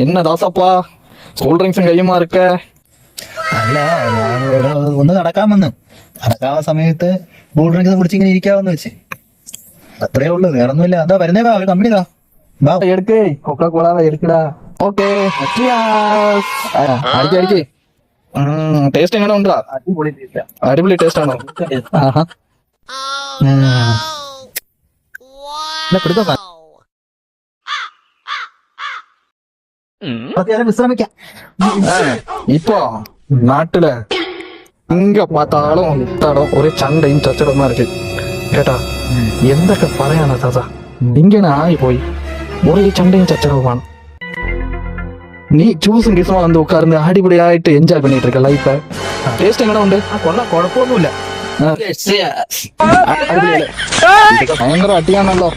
என்ன தாசப்பா கூல் ட்ரிങ്க்ஸும் கையுமா இருக்க? അല്ല, ഞാൻ ഇവിടെ ഒന്ന് നടക്കാൻ വന്നു. നടക്കാൻ സമയത്ത് കൂൾ ഡ്രിങ്ക്സ് കുടിച്ചിങ്ങനെ ഇരിക്കാവെന്ന് വെച്ച്. അത്രേ ഉള്ളു, വേറൊന്നുമില്ല. എന്താ വരുന്നേ? ഒരു കമ്പനി വാ. எடுக்கு கொக்கா கோலாவை எடுக்குடா. ஓகே അടിക്ക് അടിക്ക്. ടേസ്റ്റ് എങ്ങനെ ഉണ്ടാ? അടിപൊളി ടേസ്റ്റ് ആണോ? ആഹാ വിശ്രമിക്കാം. இப்போ நாட்டுல எங்க பார்த்தாலும் இத்தாலும் ஒரே சண்டையும் சச்சரவுமா இருக்கு. கேட்டா എന്തൊക്കെ പറയാനാ താത്ത, ഇങ്ങനെ ആയി പോയി. ഒരേ ചണ്ടയും ചച്ചറവുമാണ്. നീ ജ്യൂസും കിസും വന്ന് ഉட்கார்ந்து അടിപൊളിയായിട്ട് എൻജോയ് பண்ணிட்டு இருக்க ലൈഫ്. ടേസ്റ്റ് എങ്ങനെ ഉണ്ട്? കുഴപ്പമൊന്നുമില്ല. ഭയങ്കര അടിയാണല്ലോ.